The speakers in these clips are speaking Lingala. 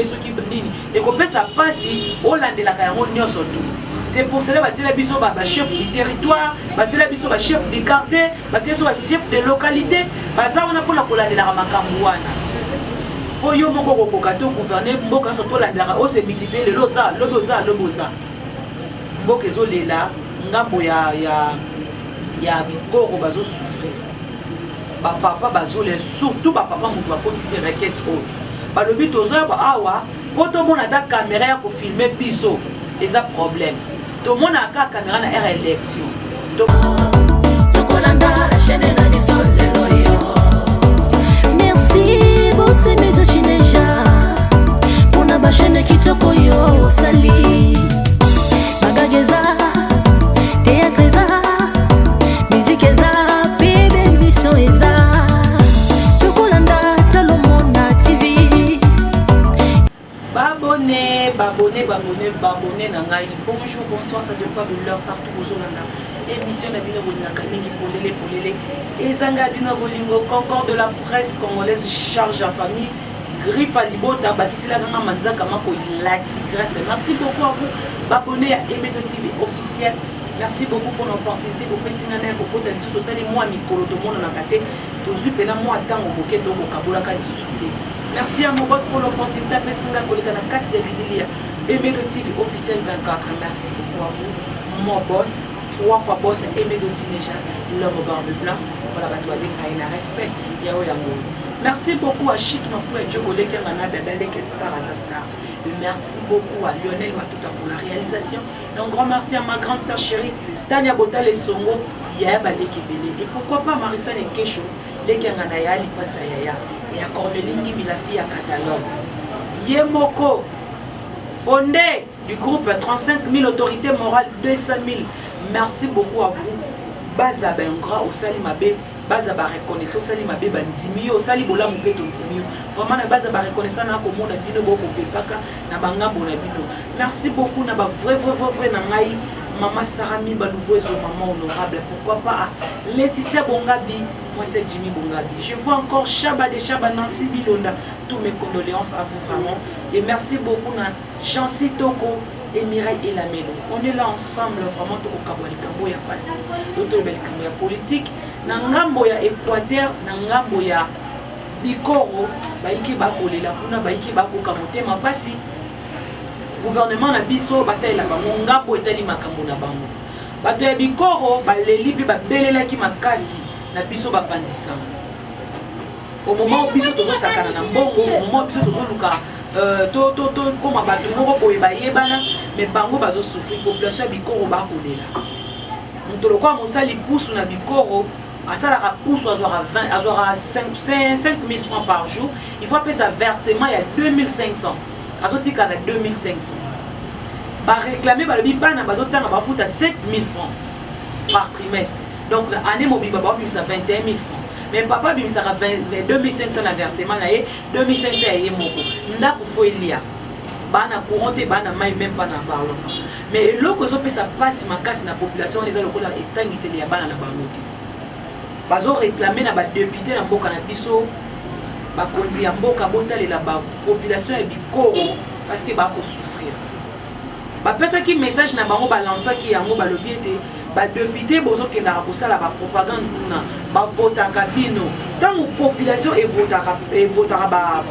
soki nini ekopesa pasi olandelaka yango nyonso tu. C'est pour cela que les biso ba chef du territoire, les biso ba chef du quartier, les biso ba chef de localité, baza on a pour la kolandela makambo wana. Po yo moko kokoka to gouverner mboka so to landela o se multiplier le loza, le boza. Mboka ezolela ngambo ya bikoro bazo souffrir. Ba papa bazole surtout ba papa mutu ba kotisi requête o. Ba lobi toza ba awa, poto mona ta caméra ya ko filmer biso, eza problème. Tout le monde a une caméra dans l'élection. Merci, boss, mais de Chineja. Pour la chaîne qui te koyo, sali. Bagageza, théâtre, musique, bébé, mission, Chocolanda, Talomona TV. Babonné, nangai. Bonjour, bonsoir, ça dépend de l'heure partout aux zones. Émission na bino bolina kamingi polele. Ezanga bino bolingo Concorde de la presse congolaise charge à famille. Griffe à Libota, Bakisila Ganga Manzaka Mako la tigresse. Merci beaucoup à vous, abonnés à Emedo TV officiel. Merci beaucoup pour l'opportunité pour Pessinane pour poter tout ça les mois micro tout le monde na katé. Tozu pena moi temps au bouquet donc au kabola ka sous-souté. Merci à mon boss pour l'opportunité de Pessinga kolika na 4e bidilia. Emedo TV officiel 24. Merci beaucoup à vous, mon boss. 3 fois boss Emedo Tineja, l'homme barbe blanc. Voilà, bah toi avec un respect. Yao Yango. Merci beaucoup à Chic Makou et Djogolé qui en a d'Adalek Star Azastar. Et merci beaucoup à Lionel Matouta pour la réalisation. Et un grand merci à ma grande sœur chérie Tania Botal et Songo, Yaba Lekebele. Et pourquoi pas Marissa Nekesho, Lekanganaya, Lipasayaya. Et à Cornelingi Milafi à catalogue. Yemoko, fondé du groupe 35 000 autorités morales, 200 000. Merci beaucoup à vous. Baza Bengra au Salimabe, Baza ba reconnaissance au Salimabe bandimi au Salibola Mupeto Timio. Vraiment na Baza ba reconnaissance na ko mona bino boko pepaka na bangambo na bino. Merci beaucoup na ba vrai na ngai Maman Sarami ba nouveau maman honorable. Pourquoi pas Laetitia Bongabi, moi c'est Jimmy Bongabi. Je vois encore Chaba de Chaba Nancy Bilonda. Tous mes condoléances à vous vraiment et merci beaucoup na Chancy Toko et Mireille et Lamelo. On est là ensemble vraiment tout au Kabouali Kambo ya passé. D'autres belles Kambo ya politique. Nangambo ya Équateur, Nangambo ya Bikoro, Baiki Bakole la Kuna, Baiki Bako Kamote, ma passi. Gouvernement na biso, bataille la bango, Ngambo etali makambo na bango. Bataille Bikoro, Baleli, Babelela ki makasi, na biso Bapandisa. Au moment où biso tozo sakana na mbongo, au moment où biso tozo luka. Comme abato moko boye bayebana mais bango bazo souffrir population ya Bikoro bakolela ntolo kwa mosali pousse na Bikoro asala ka pousse azora 20 azora 5 000 francs par jour il faut payer sa versement il y a 2500 azotika na 2500 ba réclamer ba lobi bana bazotanga bafuta 7000 francs par trimestre donc année mobiba ba bimisa 21 000 francs. Mais papa bimisaka 2500 na versement na ye 2500 ya ye moko ndako fo elia bana courante bana mai même pas na parlement mais eloko zo pesa passe makasi na population les lokola etangiseli ya bana na bango te bazo réclamer na ba député na mboka na biso ba konzi ya mboka botalela ba population ya Bikoro parce que ba ko souffrir ba pesa ki message na bango ba lancer ki yango ba lobi ete ba député bozo kenda ko sala ba propagande kuna ba vota kabino tant population et votera ba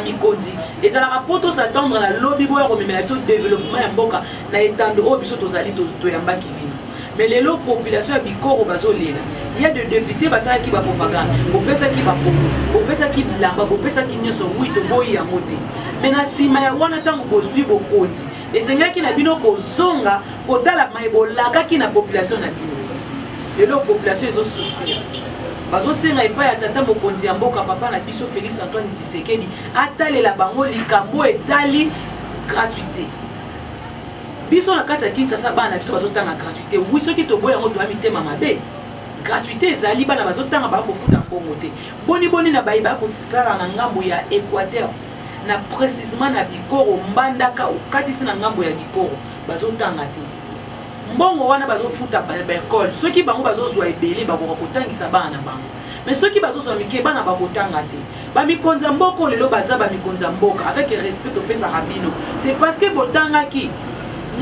mikonzi et ça la rapporte s'attendre la lobby boya ko memela biso développement ya mboka na etando o biso tozali to yamba kibino mais les lots population ya Bikoro bazo lela il y a des députés basala ki ba propagande bo pesa ki ba poko bo pesa ki lamba bo pesa ki nyoso wito boyi ya mote mais na sima ya wana tango bozwi bokonzi esengaki na bino kozonga kotala mayibolaka ki na population na bino lelo population ezo souffrir bazo senga epai ya tata mokonzi ya mboka papa na biso Félix Antoine Tshisekedi atalela bango likambo etali gratuité biso na kati ya Kinshasa bana biso bazotanga gratuité oui soki toboya yango toya mitema mabe gratuité ezali bana bazotanga bakofuta mbongo te boni na bayi bakotala na ngambo ya Équateur na précisément na Bikoro mbandaka okatisi na ngambo ya Bikoro bazotanga te mbongo wana bazofuta ba école soki bango bazozwa ebele bakokotangisa bana bango mais soki bazozwa mike bana bakotanga te bamikonza mboka lelo baza bamikonza mboka avec respect topesaka bino. C'est parce que botangaki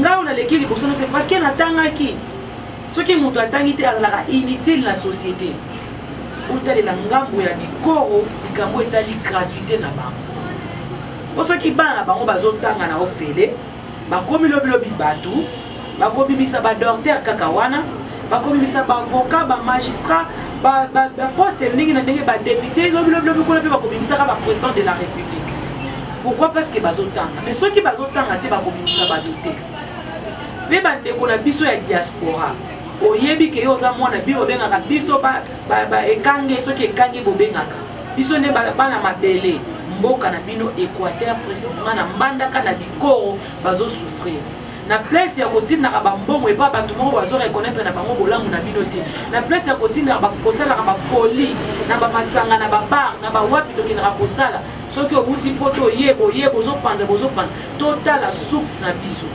nga on a l'équipe liboso, c'est parce que natangaki soki moto atangi te azalaka inutile na société. Otalela ngambo ya bikoro likambo etali gratuité na bango. Po soki bana na bango bazotanga na ofele bakomi lobilobi batu bakobimisa ba docteur kaka wana bakobimisa ba avocat ba magistrat ba poste ndenge na ndenge ba député lobilobi kola pe bakobimisa ka ba président de la république. Pourquoi? Parce que bazotanga. Mais soki bazotanga te bakobimisa batu te. Pe bandeko na biso ya diaspora oyebi ke yo za mwana bi obengaka biso ba ekange soki ekange bobengaka biso ne bana mabele mboka na bino Équateur précisément na mbandaka na bikoro bazo souffrir na place ya kotina ka bambongo epa bato moko bazo reconnaître na bango bolamu na bino te na place ya kotina ba kosala ka ba folie na ba masanga na ba bar na ba wapi to kinaka kosala soki obuti poto yebo zo panza total la source na biso.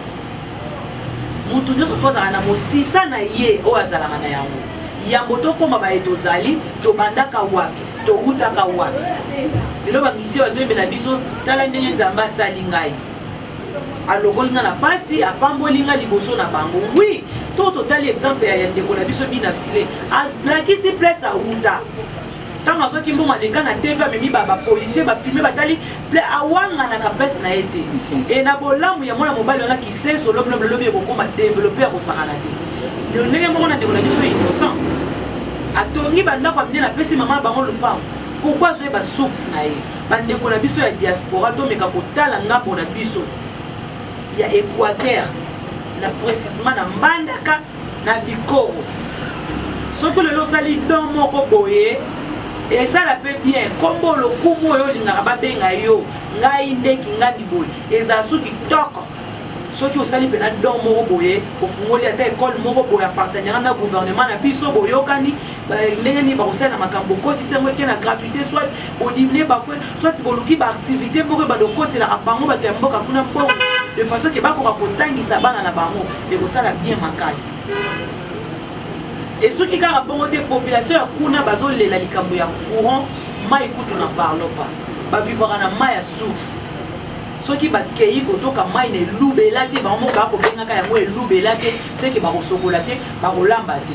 Mutu nyoso tozala na mosisa na ye o azalaka na yango yambo tokoma ba etozali to bandaka wapi to utaka wapi lelo ba misi bazoyembela biso tala ndenge nzamba asali ngai alokolinga na pasi apambolinga liboso na bango. Oui to totali exemple ya ndeko na biso bina file azlakisi place a uta tanga soki mbongo alenga na TV amemi ba policier ba filmer batali ple awanga na kapes na ete et na bolamu ya mwana mobali wana kisenso lobi ekokoma développer akosakana te ndenge moko na ndeko na biso innocent atongi bandako amine na pesi mama bango lupango. Pourquoi zoyeba source na ye bandeko na biso ya diaspora tomeka kotala ngambo na biso ya Équateur na précisément na mbandaka na bikoro soki lelo sali don moko boye et ça la peut bien kombo lo kumo yo lingaka babenga yo ngai ndeki ngadi boye eza suki toko soki osali pena don moko boye ofungoli ata école moko boye appartenir na gouvernement na biso boyokani ndenge ni bakosala na makambo kotisa ngo ke na gratuité soit odimne bafwe soit boluki ba activité moko badokotelaka bango bato ya mboka kuna mbongo de façon ke bakoka kotangisa bana na bango ekosala bien makasi. Et ceux qui ont bonne population, kuna bazolela likambo ya courant, mai kutu na parlo pas. Ba vivre na mai à source. Ceux qui bakei kotoka mai ne lubelate ba mo ka ko bengaka ya mo lubelate, c'est que ba kosokolate, ba kolamba te.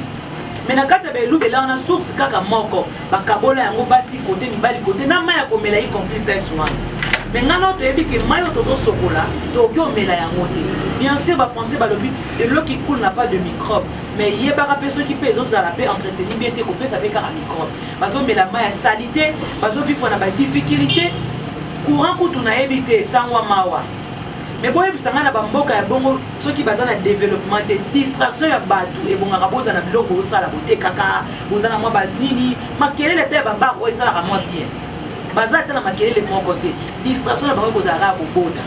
Mais na kata ba lubela na source kaka moko, ba kabola yango basi côté mibali côté na mai ya komela y compris place one. Mais ngana to yebi ke mai to sokola, to ki omela yango te. Bien sûr ba français ba lobi, et l'eau qui coule n'a pas de microbes. Mais il y a des personnes qui peuvent entretenir bien tes copains, ça fait qu'un microbe. Parce que la main salité, parce que vivre dans des difficultés, courant que tu n'as évité sans mawa. Mais bon, ça n'a pas beaucoup de bon, ceux qui basent dans le développement, des distractions à battre et bon, à raboser dans le logo, ça la beauté caca, vous en avez moi badini, ma quelle est la terre baba, ouais, ça la moi bien. Basé dans ma quelle est mon côté, distraction à banque aux arabes au boda.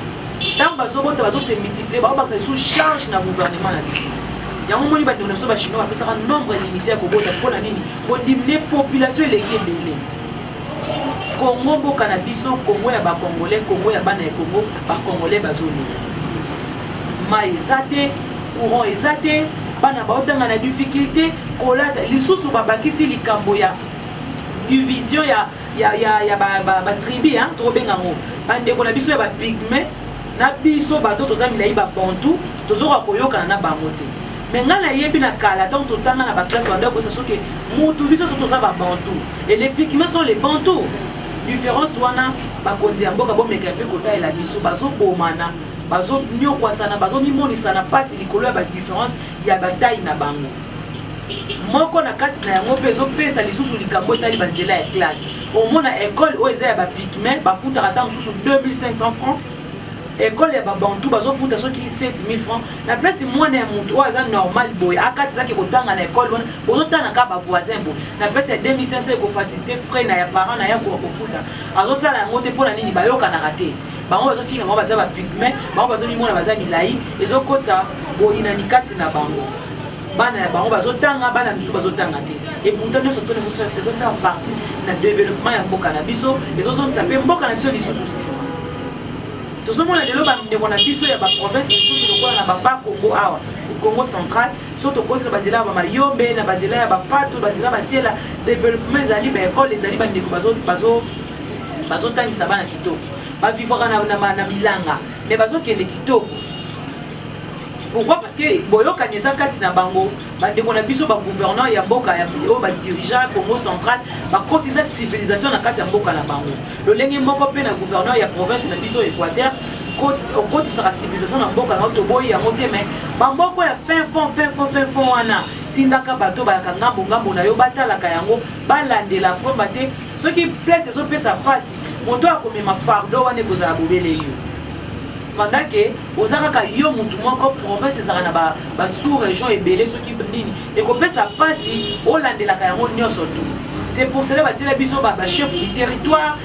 Tant que bazo se multiplier, bah ça sous charge dans le gouvernement là. Il y a un moment où les Chinois appellent ça un nombre limité pour diminuer la population et les Kébélés. Congo, Bo Cannabiso, Congo, il y a des Congolais, Congo, il y a des Congo, des Congolais, Bazoli. Mais ils courant ils bana ba na difficulté, colade, les sous babaki si likamboya. Division ya ba tribu hein, trop bien ngo. Bande ko na biso ya ba pygmée, na biso bato tozamila yi ba bantu, tozoka koyoka na bango te. Mais quand on yebi na kala tant tout temps na ba classe bando ko saso ke mutu biso soto za ba bantu et les pygmées sont les bantous. Différence wana ba konzi ya mboka bo meka pe kota ela biso bazo bomana bazo nyokwasana bazo mimonisana pasi likolo ya ba différence ya bataille na bango. Moko na kati na yango pezo pesa lisusu likambo etali banzela ya classe. Au moins na école o eza ya ba pygmée ba futa kata mususu 2500 francs. École ya babantu bazo futa soki 7000 francs na place mwana ya mutu o aza normal boy akati zaki kotanga na école wana bozo tana ka ba voisin bo na place ya 2500 ko faciliter frais na ya parents na ya ko futa azo sala yango te pona nini bayoka na raté bango bazo fika bango baza ba pygmée bango bazo mimona baza milai ezo kota boyina ni kati na bango bana ya bango bazo tanga bana misu bazo tanga te et pourtant nous sommes tous faire partie na développement ya mboka na biso ezo so ça peut mboka na biso lisusu tout ce monde est là bas na biso ya ba province tout lokola na ba Congo awa Congo central surtout cause na badila ba mayombe na badila ya ba pato badila ba tiela développement zali ba école ezali ba ndeko bazo bazotangisa bana kitoko bavivaka na bilanga mais bazokende kitoko. Pourquoi? Parce que boyokani eza kati na bango bandeko na biso bagouverneur ya mboka oyo badirigant Congo central bakotisa civilisation na kati ya mboka na bango. Lolenge moko mpe na gouverneur ya province na biso Équateur okotisaka civilisation na mboka na toboyi yango te, mais bamboko ya fin fond wana tindaka bato bayaka ngambo na yo batalaka yango balandela komba te soki place ezopesa mpasi moto akomema fardo wana ekozala bobele yo pendant que oza kaka yo mutu moko province ezaka na basous région ebele soki nini ekopesa mpasi olandelaka yango nyonso tu. C'est pour cela que biso chef du territoire,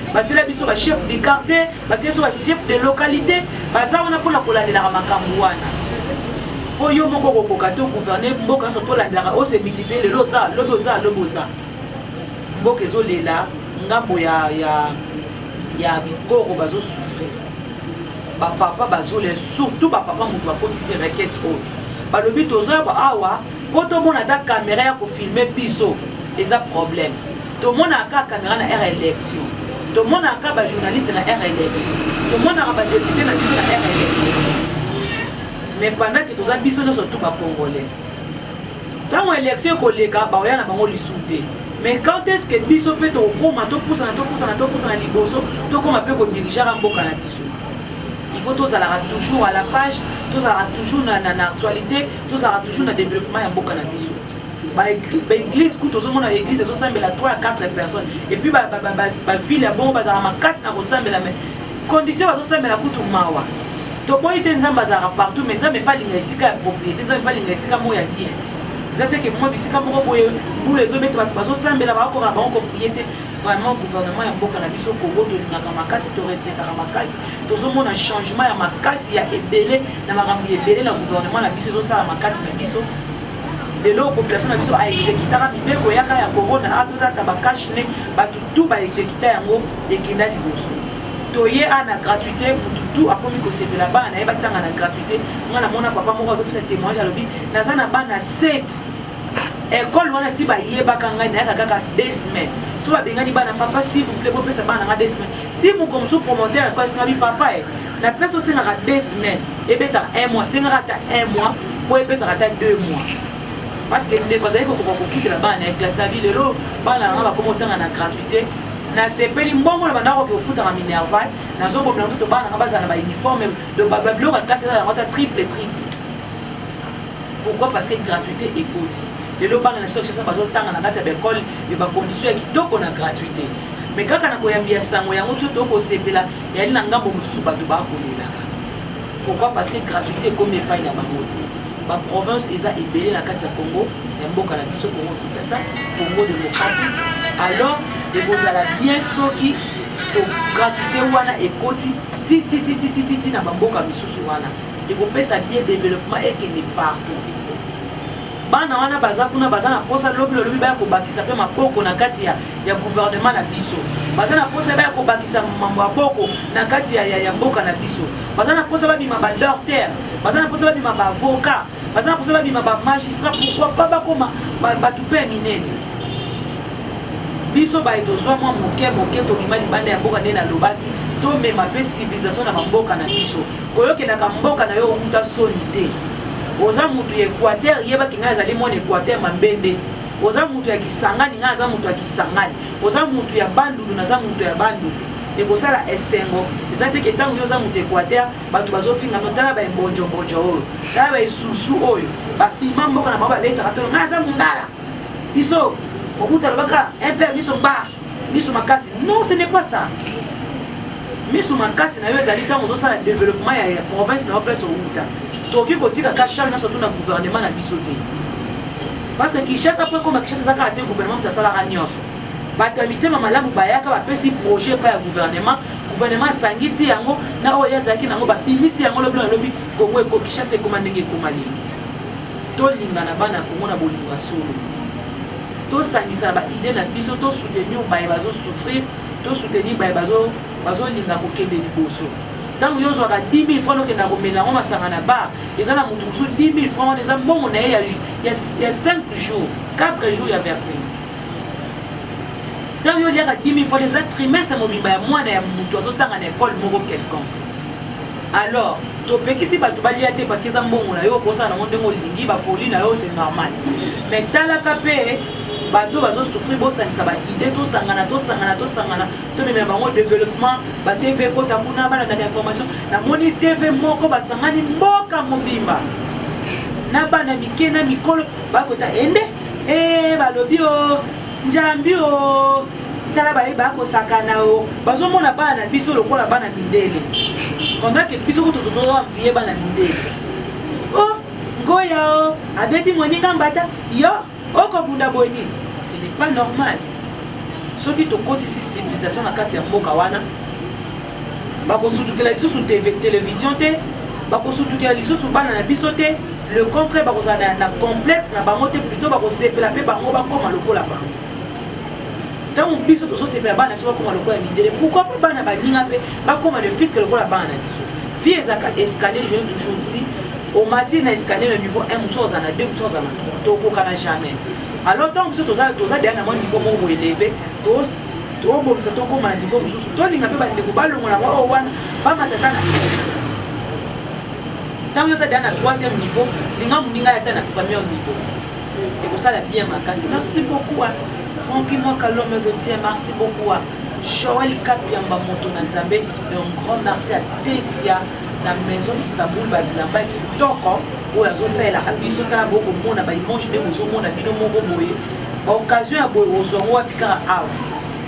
biso chef du quartier, biso chef de localité, baza on a pour la kolandela makambo wana. Po yo moko kokoka to gouverner mboka so to landela o se multiplier le loza. Mboka ezolela ngambo ya bikoro bazo souffrir. Ba papa bazole surtout ba papa mutu bakotisi requête o. Ba lobi toza ba awa, poto mona ta caméra ya ko filmer biso, eza problème. Tout le monde a une caméra dans l'air élection. Tout le monde a un journaliste dans l'air élection. Tout le monde a un député dans l'air élection. Mais pendant que tous les bisous ne sont tous pas congolais. Dans l'élection, les gars, ils ont les soudés. Mais quand est-ce que bisous peut être au gros, tout pousse dans les liboso, tout comme un peu qu'on dirige à Mboka na bisou. Il faut tous aller toujours à la page, tous aller toujours dans l'actualité, tous aller toujours dans le développement à Mboka na bisou. L'église, tout le monde a l'église, ils ont 3 à 4 personnes. Et puis, la ville est bonne, ils ont ma casse, ils ont condition, ils ont la couture mawa. Donc, ils ont partout, mais ils n'ont pas de propriété, ils n'ont pas de bien. C'est-à-dire que moi, si vous les hommes, ils ont la propriété. Vraiment, le gouvernement est bon, il Congo, il y a un changement, il y a ébélé, il y a le gouvernement, il y a de la population na biso a exécuté mibeko yaka ya corona atoza tabakash ne batu tout ba exécuter yango ekenda liboso toye ana gratuité mutu akomi ko sepela bana na batanga na gratuité ngana mona papa moko azopesa témoignage alobi naza na bana 7 école wana si ba yebaka ngai na kaka 2 semaines so ba bengani bana papa s'il vous plaît bopesa bana nga 2 semaines si mu comme sous promoteur ko singa bi papa na personne singa 2 semaines et beta 1 mois singa ta 1 mois pour epesa ta 2 mois. Parce que les gens qui ont là-bas, classe de vie, les gens qui ont la gratuité, na sepeli mbongo na bandako ko futa na minerval na zo bomna tout bana na baza na uniforme de bablo ka classe na ngota triple. Pourquoi? Parce que gratuité est côté. Les gens bana na so chasa bazo tanga na kati ya école et ba condition ya kitoko na gratuité. Mais kaka na koyambia sango ya mutu to ko sepela ya lina ngambo mususu bato ba kolela. Pourquoi? Parce que gratuité comme pas na bango. La province est ébélée dans le Congo, il y a beaucoup de Congo Kinshasa, Congo démocratique. Alors, vous allez bien soki pour gratuité wana et koti ti na bamboka misusu wana. Et vous pouvez ça bien développement et qui n'est partout. Bana wana baza kuna baza na posa lobi ba ko bakisa pe maboko na kati ya gouvernement na biso. Baza na posa ba ko bakisa maboko na kati ya mboka na biso. Baza na posa ba bima ba docteur, baza na posa ba bima ba avocat, baza na posa ba bima ba magistrat. Pourquoi pas ba koma ba tupe minene. Biso ba etozwa mwa moke to bima libanda ya mboka na lobaki to mema pe civilisation na mboka na biso. Koyoke na mboka na yo uta solide. Oza mutu ya Équateur yeba kinga zali mon Équateur mambende. Oza mutu ya Kisangani nga za mutu ya Kisangani. Oza mutu ya Bandundu na za mutu ya Bandundu. Et ko sala esengo. Ezate ke tango yo za mutu Équateur batu bazofinga notala ba mbonjo oyo. Tala ba susu oyo. Ba pima mboka na baba leta katolo nga za mundala. Biso okuta lobaka impère miso ba. Miso makasi. Non, ce n'est pas ça. Miso makasi na yo ezali tango zo sala développement ya province na place au Uta. Toki kotika ka charge na surtout na gouvernement na bisoté. Parce que Kinshasa peut comme Kinshasa ka ate gouvernement ta sala ranyoso. Batamité mamalamu bayaka ba pesi projet pa ya gouvernement sangisi yango na oya zaki nango ba bimisi yango lobi Congo ko Kinshasa ko mandenge ko mali. To linga na bana Congo na bolinga solo. To sangisa ba idée na biso to soutenir ba bazo souffrir, to soutenir ba bazo linga ko kende liboso. Tant que vous avez 10 000 francs, vous avez 10 000 francs, il y a 5 jours, 4 jours, il y a versé. tant yo liaka 10 000 fois les trimestres mobimba ya mwana ya mutu azotanga na école moko quelconque. Alors topekisi bato balia te parce que eza mbongo na yo kosala nango ndenge olingi bafoli na yo c'est normal, mais talaka mpe bato bazosouffrir bosangisa baide tosangana tomemela bango développement batv ekota kuna balandaka information. Namoni tv moko basangani mboka mobimba na bana mike na mikolo bakota ende balobi o njambi o tala bayeba kosakana o bazomona bana biso lokola bana mindele pendant que biso tototoamvie bana mindele o ngoya o abeti moninga mbata yo okobunda boni. Ce n'est pas normal. Ceux qui te ici civilisation na kati ya mboka wana bakosutukela lisusu télévision te bakosutukela lisusu bana na biso te. Le contraire bakozala na complexe na bango te, plutôt bakosepela mpe bango bakoma lokola bango. Ntango biso tozosepela bana biso bakoma lokola mindele, pourquoi pas bana baninga mpe bakoma le fisc lokola bana na biso. Vie ezaka escalier, je l'ai toujours dit, au matin na escalier le niveau 1 mosusu ozala na 2 mosusu ozala na 3 tokokana jamais. Alors tant que toza deya na mwa niveau moko élevé tobomisa tokóma na niveau mosusu tolinga mpe bandeko balongola mwa oyo wana bamatata na tant que ça deya na 3e niveau linga moninga ya ta na 1er niveau ekosala bien makasi. Merci beaucoup à Francky Mokalome de Dieu, merci beaucoup à Joël Kapiamba moto na Nzambe, et un grand merci à Tessia na maison Istanbul babilamba kitoko oyo azosalela biso tala boko mona baimage nde bozomona bino moko boye baoccasion ya boye ozongo wapi kaka awa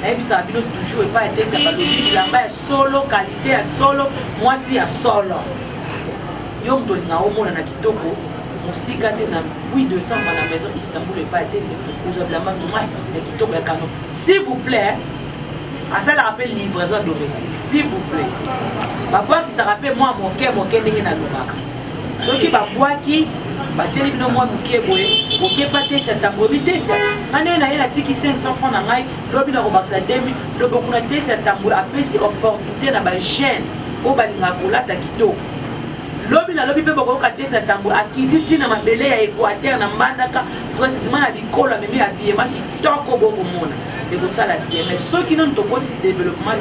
nayebisaka bino toujours epa etesa balobi bilamba ya solo qualité ya solo mwasi ya solo yo moto olinga omona na kitoko mosika te na 8 décembre na maison Istanbul epa etesa ozwa bilamba ya kitoko ya kano. S'il vous plaît, à ça la rappelle livraison à domicile, s'il vous plaît. Parfois qui se rappelle moi mon ndenge na lobaka. Ceux qui va boire qui bateli bino moi muke boye, ok pas te cette tambobité ça. Ane na yena tiki 500 francs na ngai, lobi na robaksa 2000, lobi kuna te cette tambo apesi opportunité na ba jeune o balinga kolata kitoko. Lobi na lobi pe boko ka te cette tambo akiti na mabele ya Équateur na mbandaka précisément na bikolo meme habillement kitoko boko mona. De ça la bien, mais ceux qui n'ont pas de développement,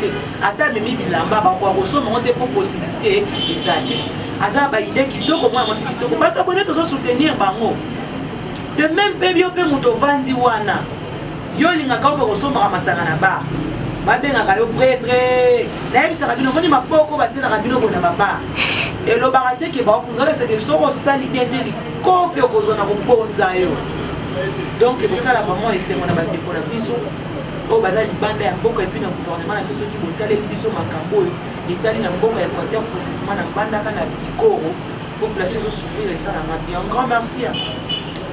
attends même bilamba, bakwa kosoma on des possibilités des années. Azaba idée qui toko moi qui toko pas abonné to soutenir bango. De même bébé pe moto vandi wana. Yo linga ka ko kosoma masanga na ba. Ba benga ka yo prêtre. Na yebisa kabino moni mapoko batela kabino bona baba. Et le baraté qui va pour c'est que soko sali bien de kofi okozona ko bonza yo. Donc c'est pour ça la vraiment et c'est mon abandiko na biso. Oh bazali banda ya mboka et puis na gouvernement na biso soki botale biso makambo oyo etali na mboka ya Équateur précisément na banda kana bikoro population zo souffrir et ça na bien. Un grand merci à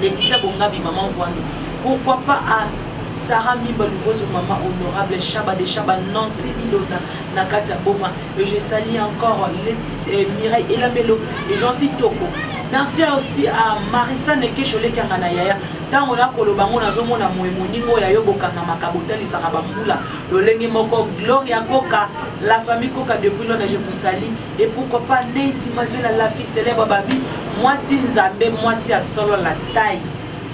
Laetitia Bongabi maman Vwando. Pourquoi pas à Sarah Mimba Louvozo maman honorable Chaba de Chaba Nancy Milona Nakatia Boma et je salue encore Laetitia Mireille Elamelo et Jean-Cy Toko. Merci aussi à Marissa Nekeshole Kangana Yaya. Tant on a kolobango na zomo na moemoningo ya yoboka na makabotali sarabamula. Lolenge moko Gloria Koka, la famille Koka depuis longtemps je vous salue. Et pourquoi pas Neiti Mazuela la fille célèbre Babi. Moi si Nzambe, moi si à solo la taille.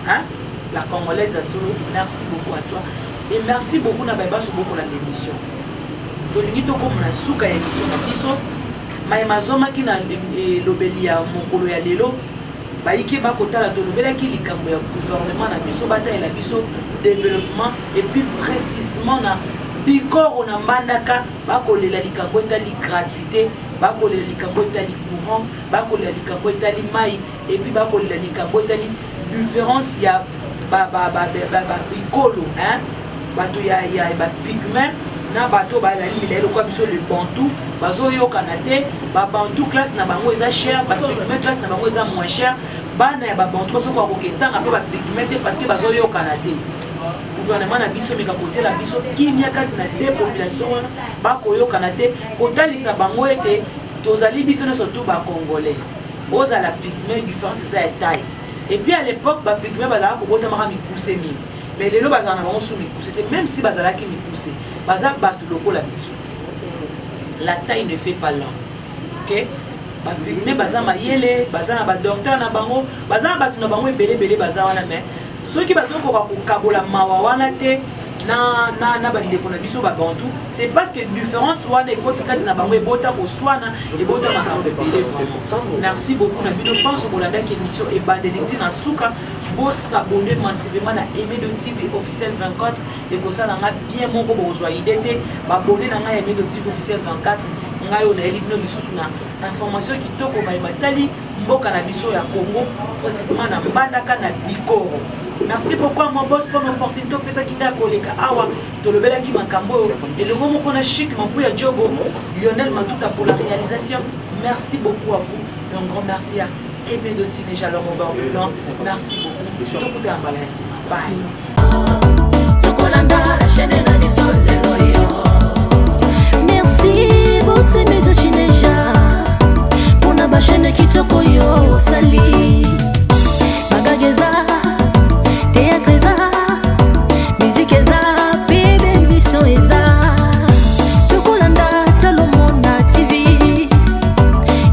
Hein? La Congolaise à solo. Merci beaucoup à toi. Et merci beaucoup na baba sur beaucoup la l'émission. Tolingito comme la souka émission na biso. Maemazoma ki na lobeli ya mokolo ya lelo baiki bakotala to lobela ki likambo ya gouvernement na biso bata la biso développement et puis précisément na bikoro na mbandaka bakolela likambo etali gratuité bakolela likambo etali courant bakolela likambo etali mai et puis bakolela likambo etali différence ya bikolo hein bato ya ba pigment na bato ba la limite ko biso le bantou bazo yo kanate ba bantou classe na bango eza cher ba pigment classe na bango eza moins cher bana ya ba bantou baso ko koketanga pe ba pigment parce que bazo yo kanate gouvernement na biso meka kotela biso kimia kati na deux population wana ba ko yo kanate kotalisa bango ete tozali biso na surtout ba congolais oza la pigment différence ça est taille et puis à l'époque ba pigment bazala ko bota maka mi pousser mingi. Mais les lois bazana bango sous mi pousser même si bazala ki mi pousser baza batu loko la biso. La taille ne fait pas l'homme. OK? Ba pigment baza mayele bazana ba docteur na bango bazana batu na bango ebele baza wana mais ceux qui bazo ko kabola mawa wana te na bandeko na biso babantu. C'est parce que différence wana ekotikati na bango ebota koswana ebota makambo ebele vraiment. Merci beaucoup na bino pense bolandaki émission ebandeli na suka bo s'abonner massivement na Emedo TV officiel 24 et kosala nga bien moko bozwa idée babonner na nga Emedo TV officiel 24 ngai on a elibino lisusu na information kitoko ba matali mboka na biso ya Congo précisément na Mbandaka na Bikoro. Merci beaucoup à mon boss pour l'opportunité de faire ça koleka awa to lobela ki makambo et le moment qu'on a chic mon pouya Diogo Lionel Matuta pour la réalisation. Merci beaucoup à vous et un grand merci à Emedo TV Jalom au bord blanc. Merci beaucoup. Tout en balance. Bye. Tokolanda chaîne na di sol le loyo. Merci boss Emedo Chineja.